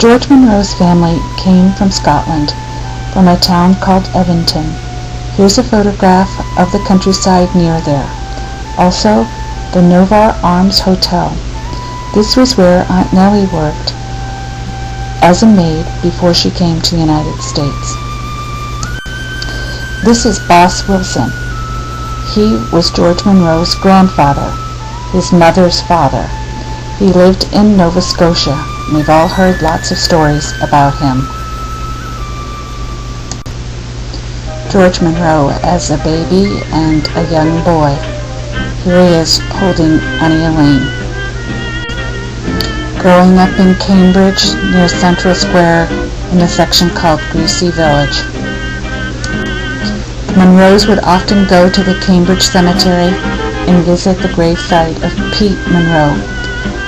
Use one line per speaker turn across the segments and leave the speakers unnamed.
George Munro's family came from Scotland, from a town called Evington. Here's a photograph of the countryside near there. Also, the Novar Arms Hotel. This was where Aunt Nellie worked as a maid before she came to the United States. This is Boss Wilson. He was George Munro's grandfather, his mother's father. He lived in Nova Scotia. We've all heard lots of stories about him. George Munro as a baby and a young boy. Here he is holding Annie Elaine. Growing up in Cambridge near Central Square in a section called Greasy Village. The Munros would often go to the Cambridge Cemetery and visit the gravesite of Pete Munro.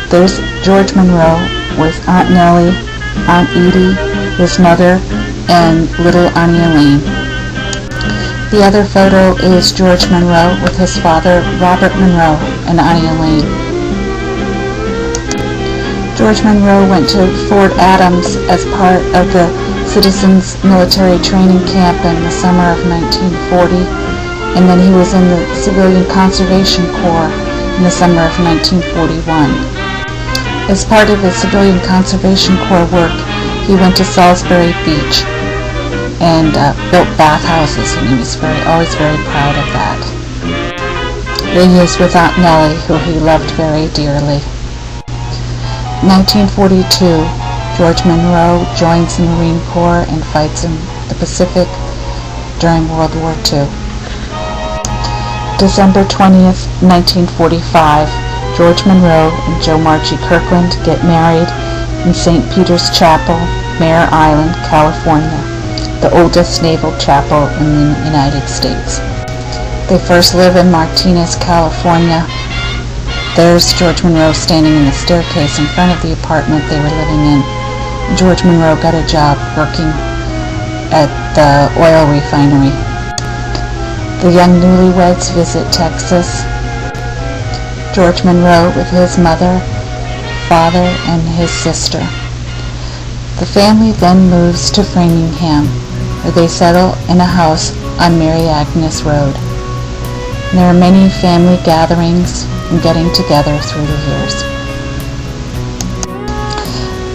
There's George Munro with Aunt Nellie, Aunt Edie, his mother, and little Annie Elaine. The other photo is George Munro with his father, Robert Munro, and Annie Elaine. George Munro went to Fort Adams as part of the Citizens Military Training Camp in the summer of 1940, and then he was in the Civilian Conservation Corps in the summer of 1941. As part of his Civilian Conservation Corps work, he went to Salisbury Beach and built bathhouses, and he was always very proud of that. Here he is with Aunt Nellie, who he loved very dearly. 1942, George Munro joins the Marine Corps and fights in the Pacific during World War II. December 20th, 1945, George Munro and Jo Marchie Kirkland get married in St. Peter's Chapel, Mare Island, California, the oldest naval chapel in the United States. They first live in Martinez, California. There's George Munro standing in the staircase in front of the apartment they were living in. George Munro got a job working at the oil refinery. The young newlyweds visit Texas. George Munro with his mother, father, and his sister. The family then moves to Framingham, where they settle in a house on Mary Agnes Road. And there are many family gatherings and getting together through the years.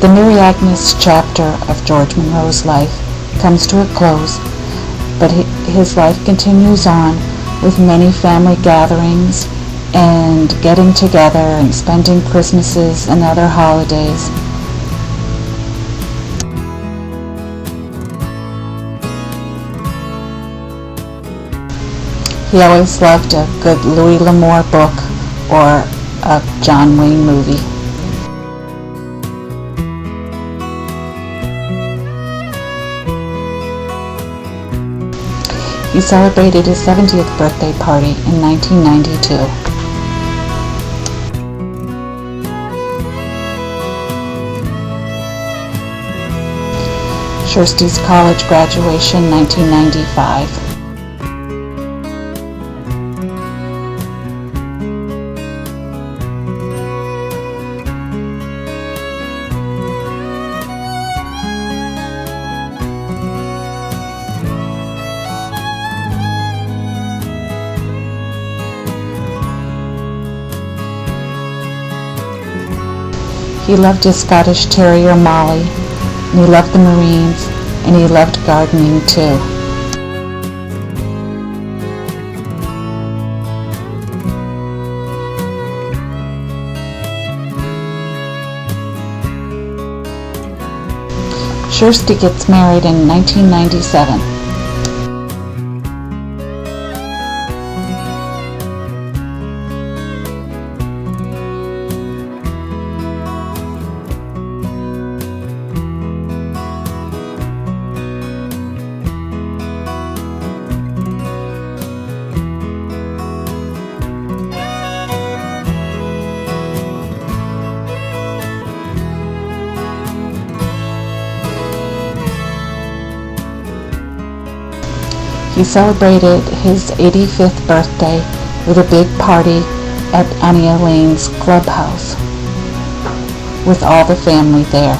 The Mary Agnes chapter of George Munro's life comes to a close, but his life continues on with many family gatherings and getting together and spending Christmases and other holidays. He always loved a good Louis L'Amour book or a John Wayne movie. He celebrated his 70th birthday party in 1992. Shirsty's college graduation, 1995. He loved his Scottish Terrier Molly, and he loved the Marines, and he loved gardening too. Shirsty gets married in 1997. He celebrated his 85th birthday with a big party at Annie Elaine's clubhouse with all the family there.